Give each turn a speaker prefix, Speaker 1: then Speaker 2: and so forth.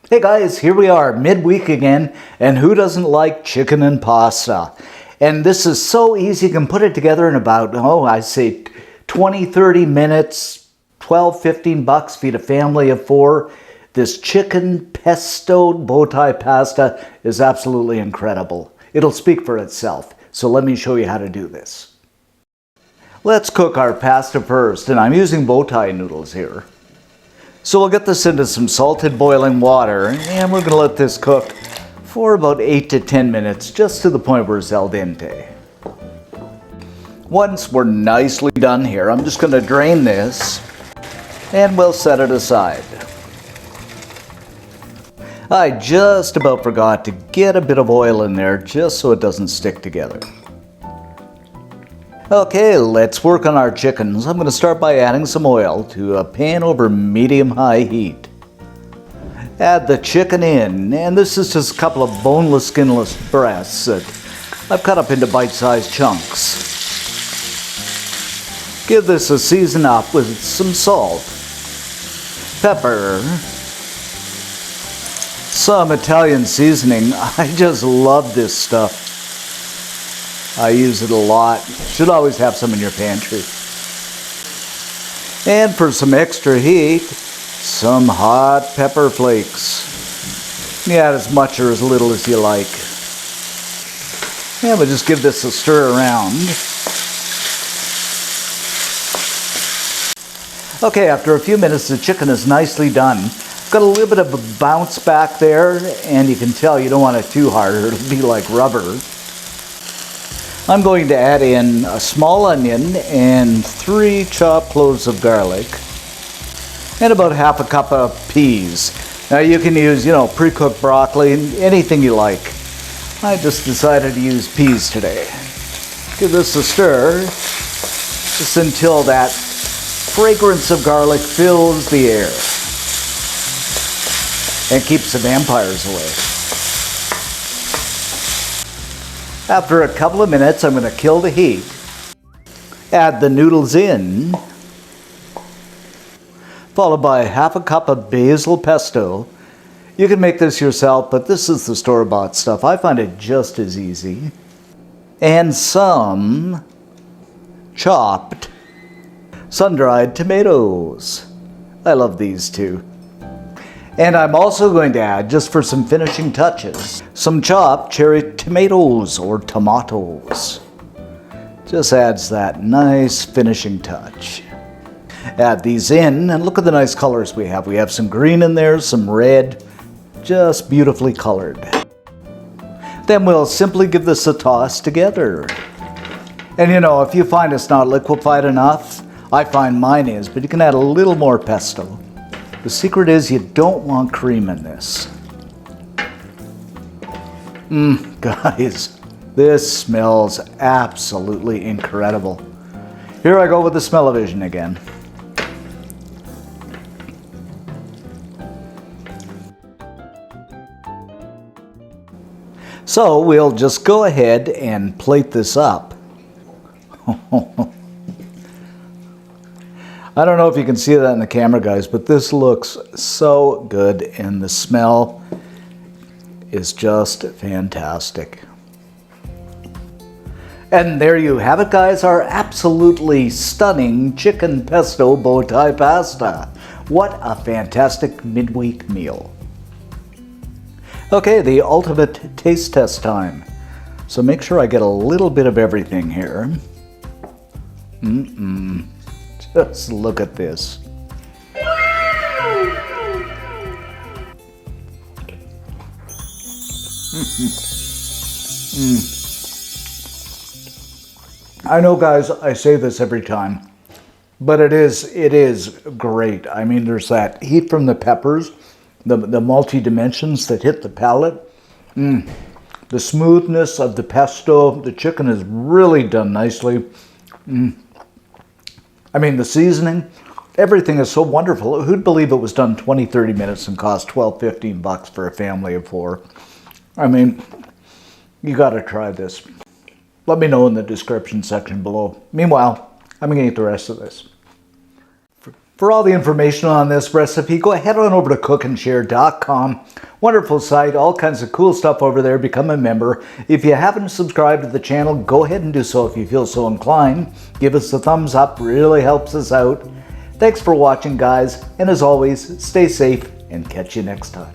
Speaker 1: Hey guys, here we are, midweek again, and who doesn't like chicken and pasta? And this is so easy, you can put it together in about, I say 20, 30 minutes, 12, 15 bucks, feed a family of 4. This chicken pesto bow tie pasta is absolutely incredible. It'll speak for itself, so let me show you how to do this. Let's cook our pasta first, and I'm using bow tie noodles here. So we'll get this into some salted boiling water, and we're going to let this cook for about 8 to 10 minutes, just to the point where it's al dente. Once we're nicely done here, I'm just going to drain this, and we'll set it aside. I just about forgot to get a bit of oil in there, just so it doesn't stick together. Okay, let's work on our chickens. I'm going to start by adding some oil to a pan over medium-high heat. Add the chicken in, and this is just a couple of boneless, skinless breasts that I've cut up into bite-sized chunks. Give this a season up with some salt, pepper, some Italian seasoning. I just love this stuff. I use it a lot. Should always have some in your pantry. And for some extra heat, some hot pepper flakes. You add as much or as little as you like. And we'll just give this a stir around. Okay, after a few minutes, the chicken is nicely done. Got a little bit of a bounce back there, and you can tell you don't want it too hard or it'll be like rubber. I'm going to add in a small onion and 3 chopped cloves of garlic and about half a cup of peas. Now you can use, pre-cooked broccoli, anything you like. I just decided to use peas today. Give this a stir just until that fragrance of garlic fills the air and keeps the vampires away. After a couple of minutes, I'm going to kill the heat. Add the noodles in, followed by half a cup of Basil Pesto. You can make this yourself, but this is the store-bought stuff. I find it just as easy. And some chopped sun-dried tomatoes. I love these too. And I'm also going to add, just for some finishing touches, some chopped cherry tomatoes or tomatoes. Just adds that nice finishing touch. Add these in, and look at the nice colors we have. We have some green in there, some red, just beautifully colored. Then we'll simply give this a toss together. And if you find it's not liquefied enough, I find mine is, but you can add a little more pesto. The secret is you don't want cream in this. Guys, this smells absolutely incredible. Here I go with the smell-o-vision again. So we'll just go ahead and plate this up. I don't know if you can see that in the camera, guys, but this looks so good, and the smell is just fantastic. And there you have it, guys, our absolutely stunning chicken pesto bow tie pasta. What a fantastic midweek meal. Okay, the ultimate taste test time. So make sure I get a little bit of everything here. Just look at this. I know, guys, I say this every time, but it is great. I mean, there's that heat from the peppers, the multi-dimensions that hit the palate. The smoothness of the pesto, the chicken is really done nicely. I mean, the seasoning, everything is so wonderful. Who'd believe it was done 20, 30 minutes and cost 12, 15 bucks for a family of 4? I mean, you got to try this. Let me know in the description section below. Meanwhile, I'm going to eat the rest of this. For all the information on this recipe, go ahead on over to cookandshare.com. Wonderful site, all kinds of cool stuff over there. Become a member. If you haven't subscribed to the channel, go ahead and do so if you feel so inclined. Give us a thumbs up, really helps us out. Thanks for watching, guys, and as always, stay safe and catch you next time.